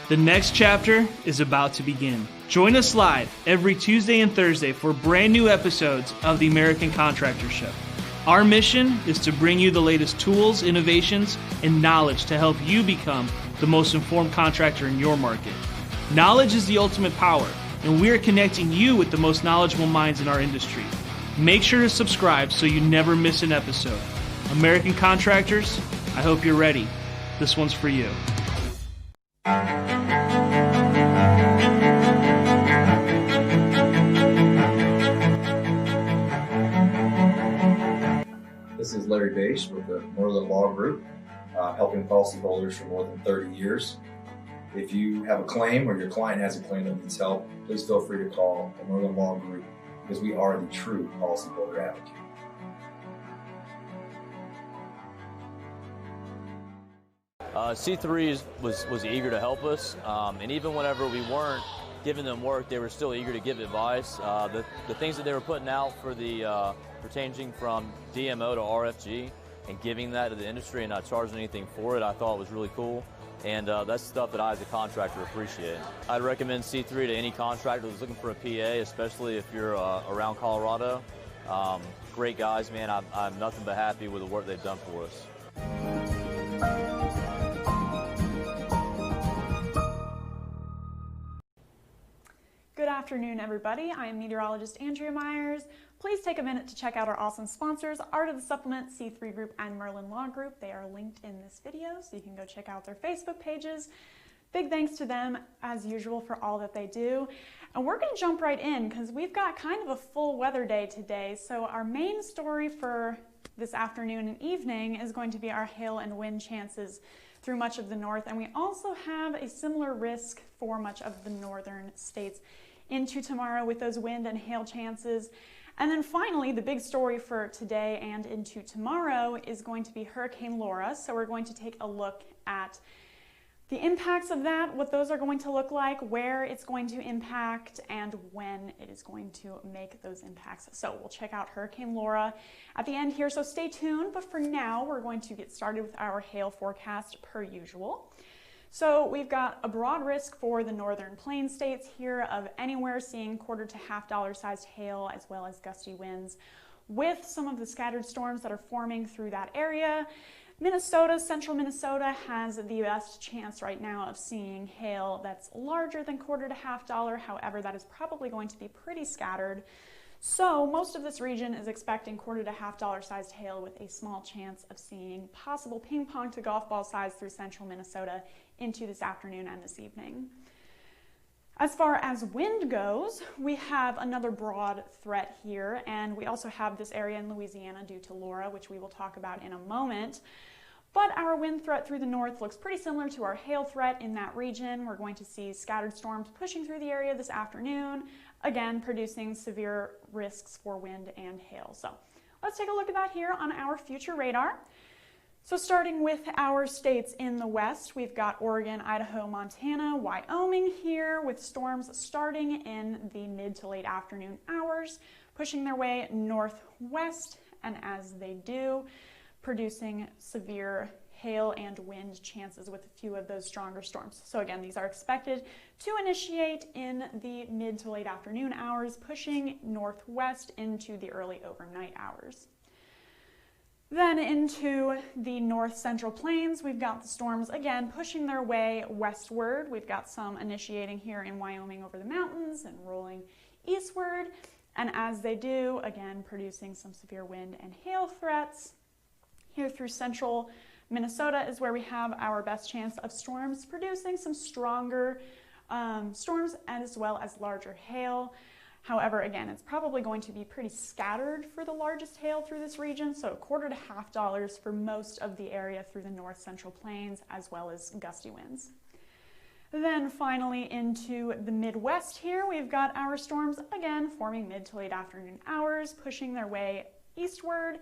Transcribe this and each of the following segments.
The next chapter is about to begin. Join us live every Tuesday and Thursday for brand new episodes of the American Contractor Show. Our mission is to bring you the latest tools, innovations, and knowledge to help you become the most informed contractor in your market. Knowledge is the ultimate power, and we are connecting you with the most knowledgeable minds in our industry. Make sure to subscribe so you never miss an episode. American Contractors, I hope you're ready. This one's for you. This is Larry Bache with the Merlin Law Group, helping policyholders for more than 30 years. If you have a claim or your client has a claim that needs help, please feel free to call the Merlin Law Group because we are the true policyholder advocate. C3 was eager to help us, and even whenever we weren't giving them work, they were still eager to give advice. The things that they were putting out for the changing from DMO to RFG and giving that to the industry and not charging anything for it, I thought was really cool. And that's stuff that I as a contractor appreciate. I'd recommend C3 to any contractor who's looking for a PA, especially if you're around Colorado. Great guys, man. I'm nothing but happy with the work they've done for us. Good afternoon, everybody. I am meteorologist Andrea Myers. Please take a minute to check out our awesome sponsors, Art of the Supplement, C3 Group, and Merlin Law Group. They are linked in this video, so you can go check out their Facebook pages. Big thanks to them, as usual, for all that they do. And we're going to jump right in because we've got kind of a full weather day today. So our main story for this afternoon and evening is going to be our hail and wind chances through much of the north. And we also have a similar risk for much of the northern states into tomorrow with those wind and hail chances. And then finally, the big story for today and into tomorrow is going to be Hurricane Laura. So we're going to take a look at the impacts of that, what those are going to look like, where it's going to impact, and when it is going to make those impacts. So we'll check out Hurricane Laura at the end here, so stay tuned. But for now, we're going to get started with our hail forecast per usual. So we've got a broad risk for the northern plain states here of anywhere seeing quarter to $half sized hail as well as gusty winds with some of the scattered storms that are forming through that area. Minnesota, central Minnesota has the best chance right now of seeing hail that's larger than quarter to $half. However, that is probably going to be pretty scattered. So most of this region is expecting quarter to $half sized hail with a small chance of seeing possible ping pong to golf ball size through central Minnesota into this afternoon and this evening. As far as wind goes, we have another broad threat here, and we also have this area in Louisiana due to Laura, which we will talk about in a moment. But our wind threat through the north looks pretty similar to our hail threat in that region. We're going to see scattered storms pushing through the area this afternoon, again producing severe risks for wind and hail. So let's take a look at that here on our future radar. So starting with our states in the west, we've got Oregon, Idaho, Montana, Wyoming here with storms starting in the mid to late afternoon hours, pushing their way northwest, and as they do, producing severe hail and wind chances with a few of those stronger storms. So again, these are expected to initiate in the mid to late afternoon hours, pushing northwest into the early overnight hours. Then into the north central plains, we've got the storms again pushing their way westward. We've got some initiating here in Wyoming over the mountains and rolling eastward. And as they do, again, producing some severe wind and hail threats. Here through central Minnesota is where we have our best chance of storms, producing some stronger storms as well as larger hail. However, again, it's probably going to be pretty scattered for the largest hail through this region, so $1 to $50 for most of the area through the north central plains, as well as gusty winds. Then finally into the Midwest here, we've got our storms again forming mid to late afternoon hours, pushing their way eastward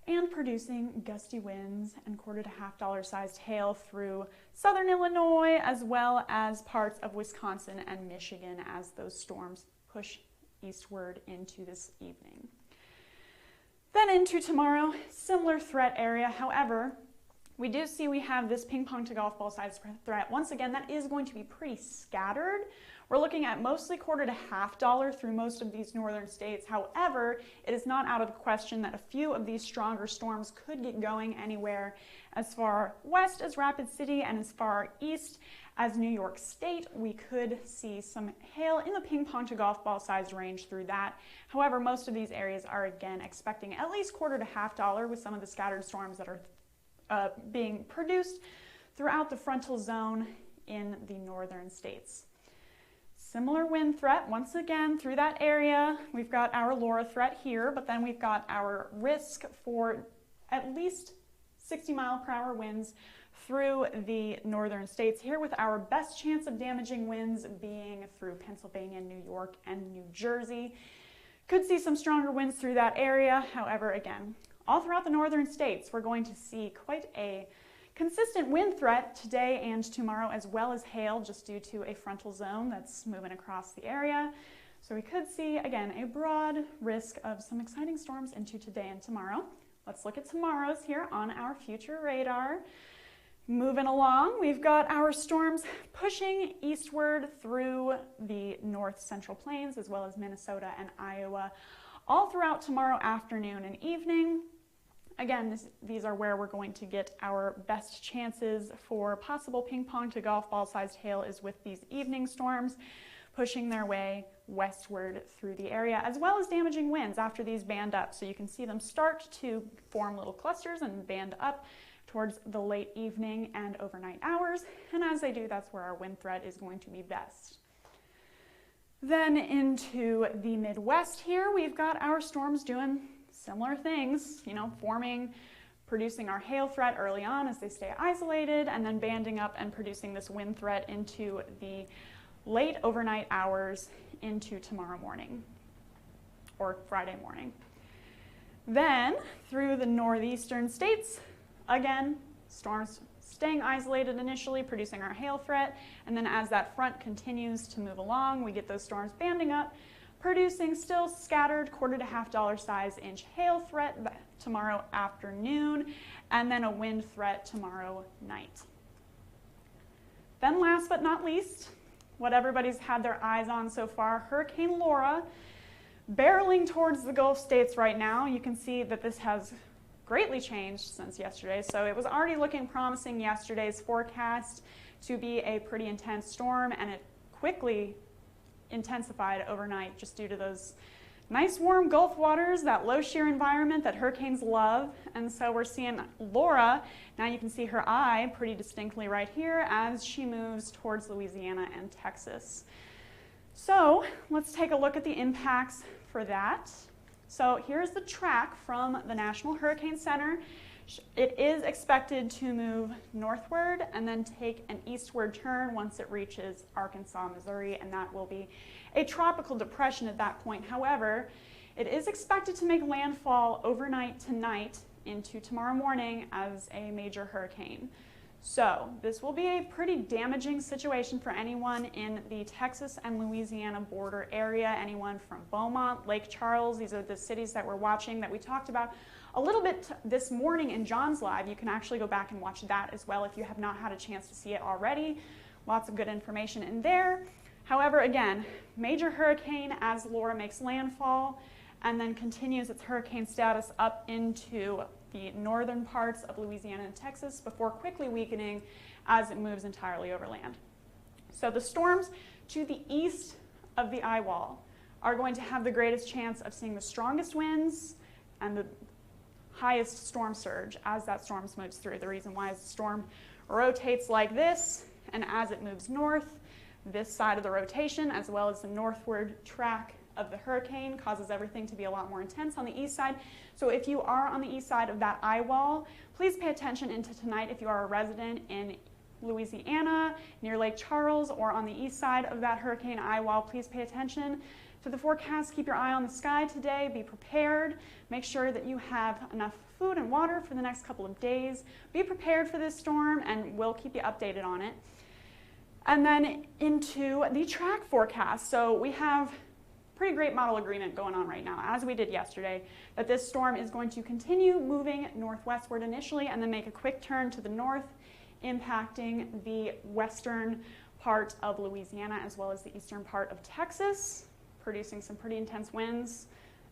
and producing gusty winds and $1 to $50 sized hail through southern Illinois, as well as parts of Wisconsin and Michigan as those storms push eastward into this evening. Then into tomorrow, similar threat area. However, we do see we have this ping pong to golf ball size threat. Once again, that is going to be pretty scattered. We're looking at mostly $1 to $50 through most of these northern states. However, it is not out of the question that a few of these stronger storms could get going anywhere as far west as Rapid City and as far east as New York State. We could see some hail in the ping pong to golf ball size range through that. However, most of these areas are again expecting at least $1 to $50 with some of the scattered storms that are being produced throughout the frontal zone in the northern states. Similar wind threat once again through that area. We've got our Laura threat here, but then we've got our risk for at least 60-mile-per-hour winds through the northern states here, with our best chance of damaging winds being through Pennsylvania, New York, and New Jersey. Could see some stronger winds through that area. However, again, all throughout the northern states, we're going to see quite a consistent wind threat today and tomorrow, as well as hail, just due to a frontal zone that's moving across the area. So we could see, again, a broad risk of some exciting storms into today and tomorrow. Let's look at tomorrow's here on our future radar. Moving along, we've got our storms pushing eastward through the north central plains, as well as Minnesota and Iowa, all throughout tomorrow afternoon and evening. Again, these are where we're going to get our best chances for possible ping pong to golf ball sized hail, is with these evening storms pushing their way westward through the area, as well as damaging winds after these band up. So you can see them start to form little clusters and band up towards the late evening and overnight hours. And as they do, that's where our wind threat is going to be best. Then into the Midwest here, we've got our storms doing similar things, forming, producing our hail threat early on as they stay isolated, and then banding up and producing this wind threat into the late overnight hours into tomorrow morning or Friday morning. Then through the northeastern states, again, storms staying isolated initially, producing our hail threat, and then as that front continues to move along, we get those storms banding up, producing still scattered $1 to $50 size inch hail threat tomorrow afternoon, and then a wind threat tomorrow night. Then last but not least, what everybody's had their eyes on so far, Hurricane Laura, barreling towards the Gulf states right now. You can see that this has greatly changed since yesterday. So it was already looking promising yesterday's forecast to be a pretty intense storm, and it quickly intensified overnight just due to those nice warm Gulf waters, that low shear environment that hurricanes love. And so we're seeing Laura, now you can see her eye pretty distinctly right here as she moves towards Louisiana and Texas. So let's take a look at the impacts for that. So here's the track from the National Hurricane Center. It is expected to move northward and then take an eastward turn once it reaches Arkansas, Missouri, and that will be a tropical depression at that point. However, it is expected to make landfall overnight tonight into tomorrow morning as a major hurricane. So this will be a pretty damaging situation for anyone in the Texas and Louisiana border area, anyone from Beaumont, Lake Charles. These are the cities that we're watching that we talked about a little bit this morning in John's Live. You can actually go back and watch that as well if you have not had a chance to see it already. Lots of good information in there. However, again, major hurricane as Laura makes landfall and then continues its hurricane status up into the northern parts of Louisiana and Texas before quickly weakening as it moves entirely overland. So the storms to the east of the eye wall are going to have the greatest chance of seeing the strongest winds and the highest storm surge as that storm moves through. The reason why is the storm rotates like this, and as it moves north, this side of the rotation, as well as the northward track of the hurricane, causes everything to be a lot more intense on the east side. So if you are on the east side of that eye wall, please pay attention into tonight if you are a resident in Louisiana, near Lake Charles, or on the east side of that hurricane eye wall. Please pay attention to the forecast. Keep your eye on the sky today. Be prepared. Make sure that you have enough food and water for the next couple of days. Be prepared for this storm, and we'll keep you updated on it. And then into the track forecast. So we have pretty great model agreement going on right now, as we did yesterday, that this storm is going to continue moving northwestward initially and then make a quick turn to the north, impacting the western part of Louisiana as well as the eastern part of Texas, producing some pretty intense winds,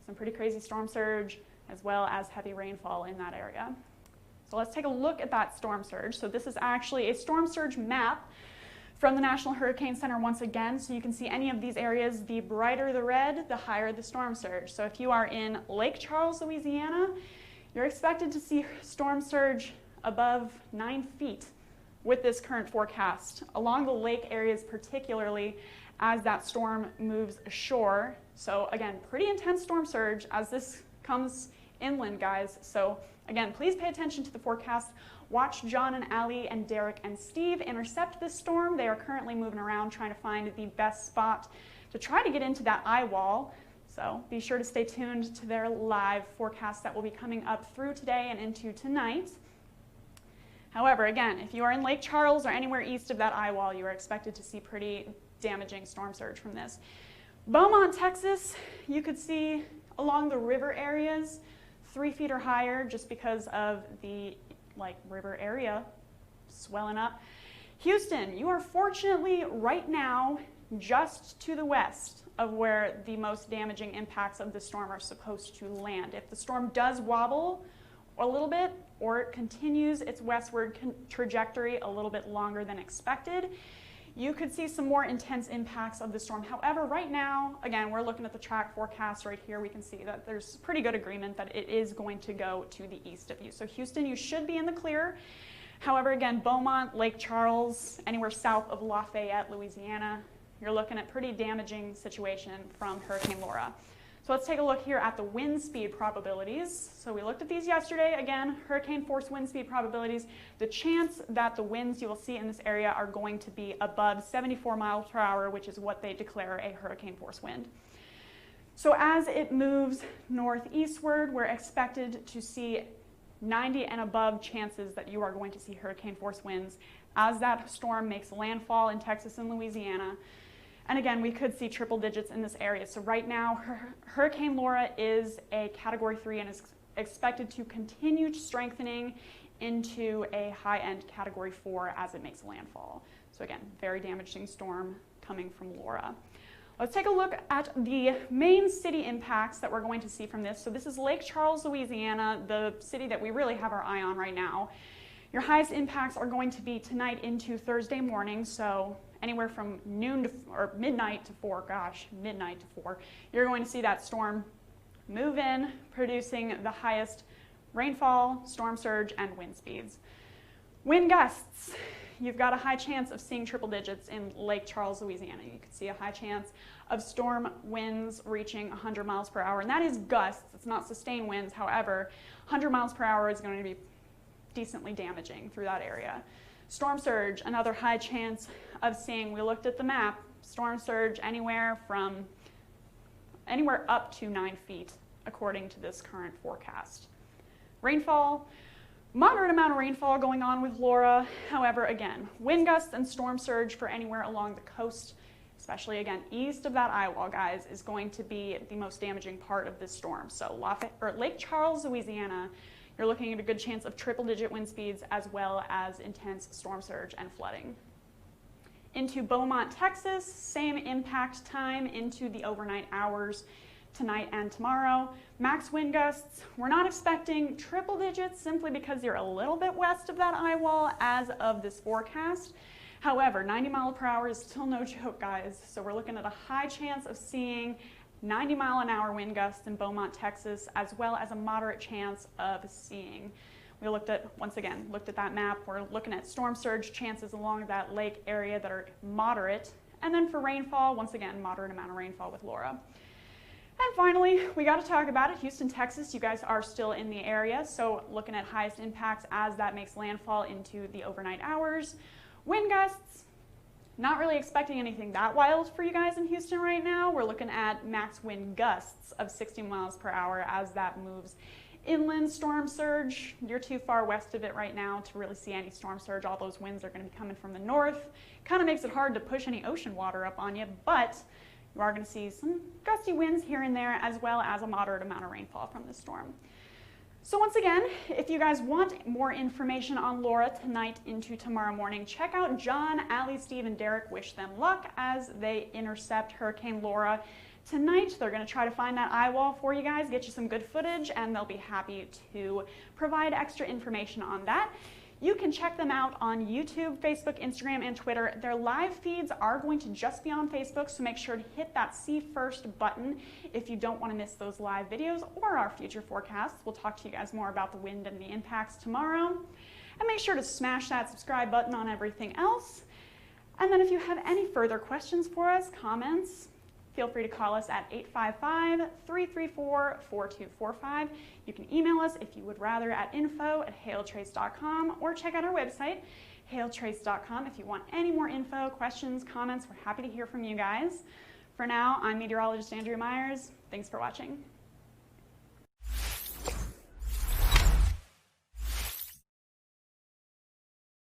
some pretty crazy storm surge, as well as heavy rainfall in that area. So let's take a look at that storm surge. So this is actually a storm surge map from the National Hurricane Center once again. So you can see any of these areas, the brighter the red, the higher the storm surge. So if you are in Lake Charles, Louisiana, you're expected to see storm surge above 9 feet with this current forecast, along the lake areas particularly as that storm moves ashore. So again, pretty intense storm surge as this comes inland, guys. So again, please pay attention to the forecast. Watch John and Allie and Derek and Steve intercept this storm. They are currently moving around trying to find the best spot to try to get into that eye wall. So be sure to stay tuned to their live forecast that will be coming up through today and into tonight. However, again, if you are in Lake Charles or anywhere east of that eye wall, you are expected to see pretty damaging storm surge from this. Beaumont, Texas, you could see along the river areas 3 feet or higher just because of the river area swelling up. Houston, you are fortunately right now just to the west of where the most damaging impacts of the storm are supposed to land. If the storm does wobble a little bit or it continues its westward trajectory a little bit longer than expected, you could see some more intense impacts of the storm. However, right now, again, we're looking at the track forecast right here. We can see that there's pretty good agreement that it is going to go to the east of you. So Houston, you should be in the clear. However, again, Beaumont, Lake Charles, anywhere south of Lafayette, Louisiana, you're looking at pretty damaging situation from Hurricane Laura. So let's take a look here at the wind speed probabilities. So we looked at these yesterday. Again, hurricane force wind speed probabilities. The chance that the winds you will see in this area are going to be above 74 miles per hour, which is what they declare a hurricane force wind. So as it moves northeastward, we're expected to see 90 and above chances that you are going to see hurricane force winds as that storm makes landfall in Texas and Louisiana. And again, we could see triple digits in this area. So right now, Hurricane Laura is a Category 3 and is expected to continue strengthening into a high-end Category 4 as it makes landfall. So again, very damaging storm coming from Laura. Let's take a look at the main city impacts that we're going to see from this. So this is Lake Charles, Louisiana, the city that we really have our eye on right now. Your highest impacts are going to be tonight into Thursday morning, so anywhere from noon to, or midnight to 4, midnight to 4, you're going to see that storm move in, producing the highest rainfall, storm surge, and wind speeds. Wind gusts, you've got a high chance of seeing triple digits in Lake Charles, Louisiana. You could see a high chance of storm winds reaching 100 miles per hour, and that is gusts, it's not sustained winds. However, 100 miles per hour is going to be decently damaging through that area. Storm surge, another high chance of seeing, we looked at the map, storm surge anywhere up to 9 feet, according to this current forecast. Rainfall, moderate amount of rainfall going on with Laura. However, again, wind gusts and storm surge for anywhere along the coast, especially again, east of that eye wall, guys, is going to be the most damaging part of this storm. So Lake Charles, Louisiana, you're looking at a good chance of triple-digit wind speeds as well as intense storm surge and flooding. Into Beaumont, Texas, same impact time into the overnight hours. tonight and tomorrow. Max wind gusts, we're not expecting triple digits simply because you're a little bit west of that eye wall as of this forecast. However, 90 mile per hour is still no joke, guys. So we're looking at a high chance of seeing 90 mile an hour wind gusts in Beaumont, Texas, as well as a moderate chance of seeing. We looked at that map. We're looking at storm surge chances along that lake area that are moderate. And then for rainfall, once again, moderate amount of rainfall with Laura. And finally, we got to talk about it. Houston, Texas, you guys are still in the area. So looking at highest impacts as that makes landfall into the overnight hours. Wind gusts, not really expecting anything that wild for you guys in Houston right now. We're looking at max wind gusts of 60 miles per hour as that moves inland. Storm surge, you're too far west of it right now to really see any storm surge. All those winds are going to be coming from the north. Kind of makes it hard to push any ocean water up on you, but you are going to see some gusty winds here and there, as well as a moderate amount of rainfall from the storm. So once again, if you guys want more information on Laura tonight into tomorrow morning, check out John, Allie, Steve, and Derek. Wish them luck as they intercept Hurricane Laura tonight. They're going to try to find that eye wall for you guys, get you some good footage, and they'll be happy to provide extra information on that. You can check them out on YouTube, Facebook, Instagram, and Twitter. Their live feeds are going to just be on Facebook, so make sure to hit that See First button if you don't want to miss those live videos or our future forecasts. We'll talk to you guys more about the wind and the impacts tomorrow. And make sure to smash that subscribe button on everything else. And then if you have any further questions for us, comments, feel free to call us at 855-334-4245. You can email us if you would rather at info@hailtrace.com or check out our website, hailtrace.com. If you want any more info, questions, comments, we're happy to hear from you guys. For now, I'm meteorologist Andrea Myers. Thanks for watching.